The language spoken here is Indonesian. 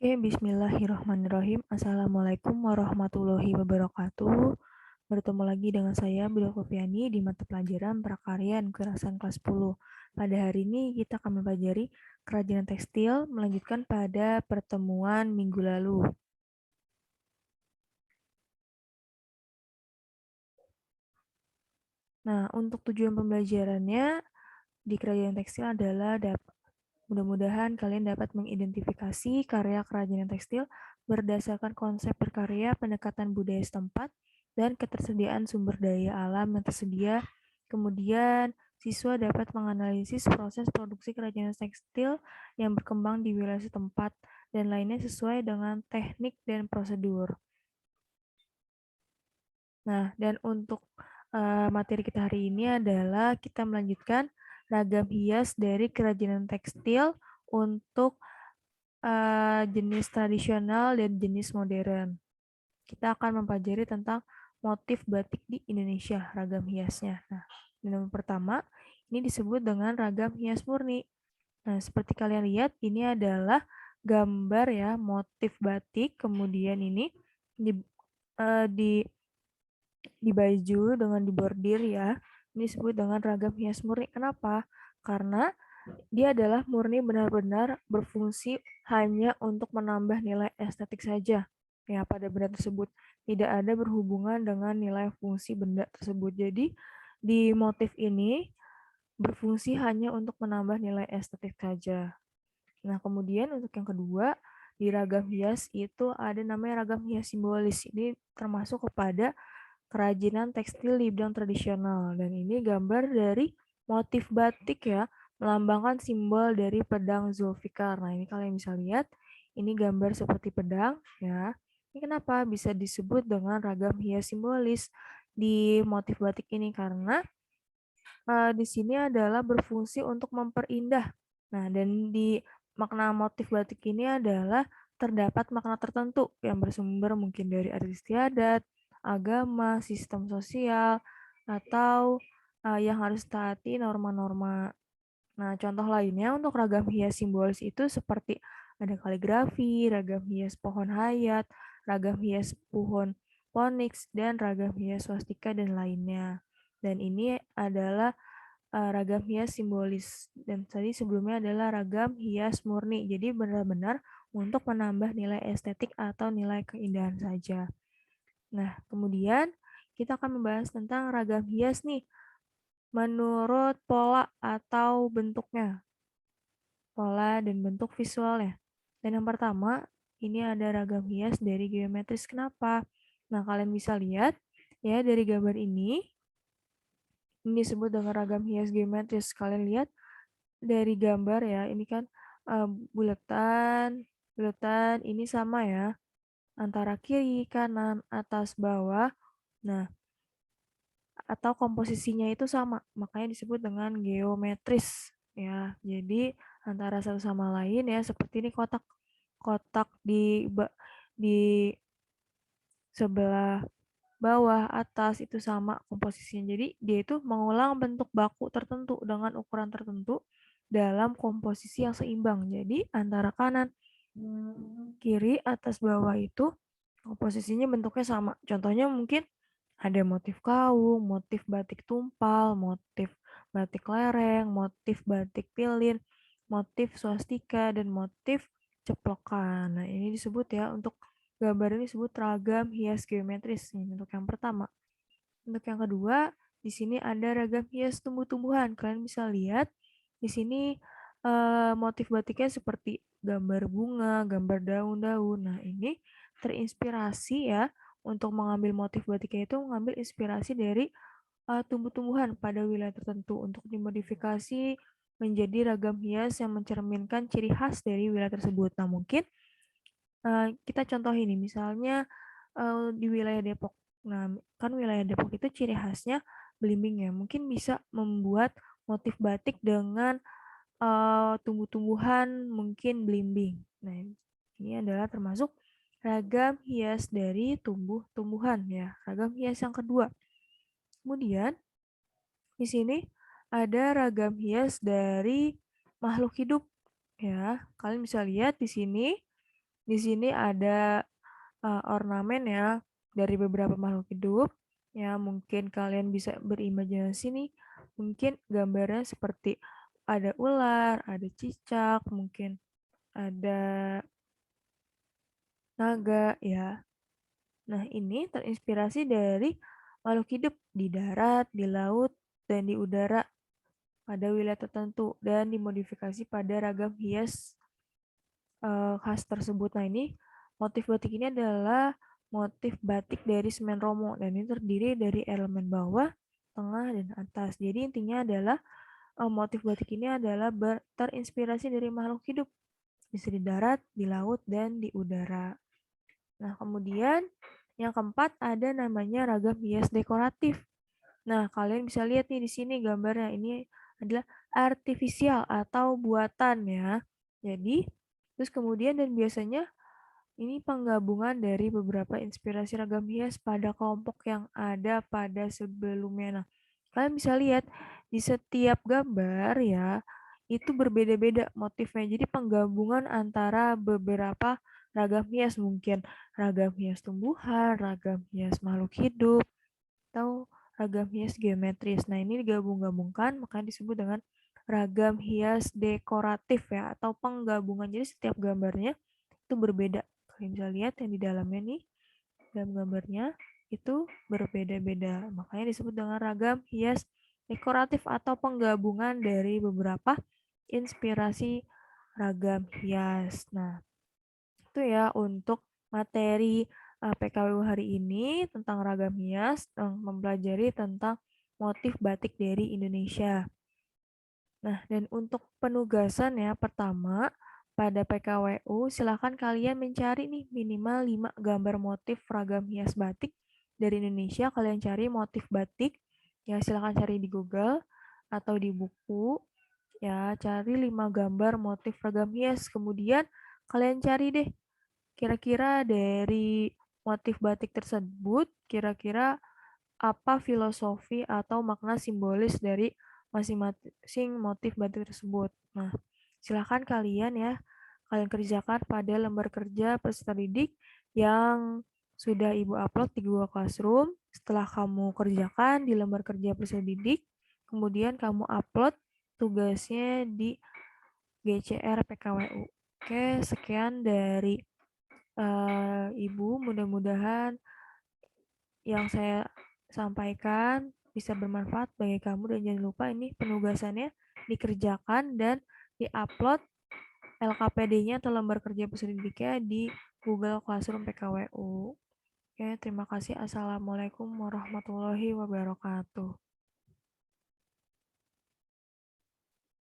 Oke, bismillahirrahmanirrahim. Assalamualaikum warahmatullahi wabarakatuh. Bertemu lagi dengan saya, Budha Kopiani, di mata pelajaran Prakarya dan Kekerasan kelas 10. Pada hari ini kita akan mempelajari kerajinan tekstil, melanjutkan pada pertemuan minggu lalu. Nah, untuk tujuan pembelajarannya di kerajinan tekstil adalah mudah-mudahan kalian dapat mengidentifikasi karya kerajinan tekstil berdasarkan konsep berkarya, pendekatan budaya setempat, dan ketersediaan sumber daya alam yang tersedia. Kemudian, siswa dapat menganalisis proses produksi kerajinan tekstil yang berkembang di wilayah setempat dan lainnya sesuai dengan teknik dan prosedur. Nah, dan untuk materi kita hari ini adalah kita melanjutkan ragam hias dari kerajinan tekstil untuk jenis tradisional dan jenis modern. Kita akan mempelajari tentang motif batik di Indonesia, ragam hiasnya. Nah, yang pertama, ini disebut dengan ragam hias murni. Nah, seperti kalian lihat, ini adalah gambar ya, motif batik, kemudian ini di baju dengan dibordir ya. Ini disebut dengan ragam hias murni. Kenapa? Karena dia adalah murni benar-benar berfungsi hanya untuk menambah nilai estetik saja ya pada benda tersebut. Tidak ada berhubungan dengan nilai fungsi benda tersebut. Jadi di motif ini berfungsi hanya untuk menambah nilai estetik saja. Nah, kemudian untuk yang kedua, di ragam hias itu ada namanya ragam hias simbolis. Ini termasuk kepada kerajinan tekstil di bidang tradisional. Dan ini gambar dari motif batik ya, melambangkan simbol dari pedang Zulfikar. Nah, ini kalian bisa lihat, ini gambar seperti pedang ya. Ini kenapa bisa disebut dengan ragam hias simbolis di motif batik ini? Karena di sini adalah berfungsi untuk memperindah. Nah, dan di makna motif batik ini adalah terdapat makna tertentu yang bersumber mungkin dari adat istiadat, agama, sistem sosial, atau yang harus taati norma-norma. Nah, contoh lainnya untuk ragam hias simbolis itu seperti ada kaligrafi, ragam hias pohon hayat, ragam hias pohon poniks, dan ragam hias swastika dan lainnya. Dan ini adalah ragam hias simbolis. Dan tadi sebelumnya adalah ragam hias murni. Jadi benar-benar untuk menambah nilai estetik atau nilai keindahan saja. Nah, kemudian kita akan membahas tentang ragam hias nih menurut pola atau bentuknya. Pola dan bentuk visualnya. Dan yang pertama, ini ada ragam hias dari geometris. Kenapa? Nah, kalian bisa lihat ya dari gambar ini disebut dengan ragam hias geometris. Kalian lihat dari gambar ya, ini kan bulatan, bulatan ini sama ya, antara kiri, kanan, atas, bawah. Nah, atau komposisinya itu sama, makanya disebut dengan geometris ya. Jadi antara satu sama lain ya, seperti ini kotak di sebelah bawah, atas itu sama komposisinya. Jadi dia itu mengulang bentuk baku tertentu dengan ukuran tertentu dalam komposisi yang seimbang. Jadi antara kanan, kiri, atas, bawah itu komposisinya bentuknya sama. Contohnya mungkin ada motif kaung, motif batik tumpal, motif batik lereng, motif batik pilin, motif swastika, dan motif ceplokan. Nah, ini disebut ya untuk gambar ini disebut ragam hias geometris nih, untuk yang pertama. Untuk yang kedua, di sini ada ragam hias tumbuh-tumbuhan. Kalian bisa lihat di sini motif batiknya seperti gambar bunga, gambar daun-daun. Nah, ini terinspirasi ya untuk mengambil motif batiknya itu mengambil inspirasi dari tumbuh-tumbuhan pada wilayah tertentu untuk dimodifikasi menjadi ragam hias yang mencerminkan ciri khas dari wilayah tersebut. Nah, mungkin kita contoh ini, misalnya di wilayah Depok. Nah, kan wilayah Depok itu ciri khasnya belimbing ya. Mungkin bisa membuat motif batik dengan tumbuh-tumbuhan mungkin belimbing. Nah, ini adalah termasuk ragam hias dari tumbuh-tumbuhan ya. Ragam hias yang kedua. Kemudian di sini ada ragam hias dari makhluk hidup ya. Kalian bisa lihat di sini Di sini ada ornamen ya dari beberapa makhluk hidup. Ya, mungkin kalian bisa berimajinasi nih, mungkin gambarnya seperti ada ular, ada cicak, mungkin ada naga ya. Nah, ini terinspirasi dari makhluk hidup di darat, di laut, dan di udara pada wilayah tertentu dan dimodifikasi pada ragam hias khas tersebut. Nah, ini motif batik ini adalah motif batik dari semen romo dan ini terdiri dari elemen bawah, tengah, dan atas. Jadi intinya adalah motif batik ini adalah terinspirasi dari makhluk hidup, bisa di darat, di laut, dan di udara. Nah, kemudian yang keempat ada namanya ragam hias dekoratif. Nah, kalian bisa lihat nih di sini gambarnya. Ini adalah artifisial atau buatan ya. Jadi, terus kemudian dan biasanya ini penggabungan dari beberapa inspirasi ragam hias pada kelompok yang ada pada sebelumnya. Nah, kalian bisa lihat di setiap gambar ya, itu berbeda-beda motifnya. Jadi penggabungan antara beberapa ragam hias, mungkin ragam hias tumbuhan, ragam hias makhluk hidup, atau ragam hias geometris. Nah, ini digabung-gabungkan makanya disebut dengan ragam hias dekoratif ya, atau penggabungan. Jadi setiap gambarnya itu berbeda. Kalian bisa lihat yang di dalamnya nih, dalam gambarnya itu berbeda-beda. Makanya disebut dengan ragam hias dekoratif atau penggabungan dari beberapa inspirasi ragam hias. Nah, itu ya untuk materi PKWU hari ini tentang ragam hias, mempelajari tentang motif batik dari Indonesia. Nah, dan untuk penugasan ya, pertama, pada PKWU, silakan kalian mencari nih minimal 5 gambar motif ragam hias batik dari Indonesia. Kalian cari motif batik, ya silakan cari di Google atau di buku, ya cari 5 gambar motif ragam hias. Kemudian kalian cari deh, kira-kira dari motif batik tersebut, kira-kira apa filosofi atau makna simbolis dari masing-masing motif batik tersebut. Nah, silakan kalian ya, kalian kerjakan pada lembar kerja peserta didik yang sudah Ibu upload di Google Classroom. Setelah kamu kerjakan di lembar kerja peserta didik, kemudian kamu upload tugasnya di GCR PKWU. Oke, sekian dari Ibu, mudah-mudahan yang saya sampaikan bisa bermanfaat bagi kamu dan jangan lupa ini penugasannya dikerjakan dan diupload LKPD-nya atau lembar kerja peserta didiknya di Google Classroom PKWU. Oke, terima kasih. Assalamualaikum warahmatullahi wabarakatuh.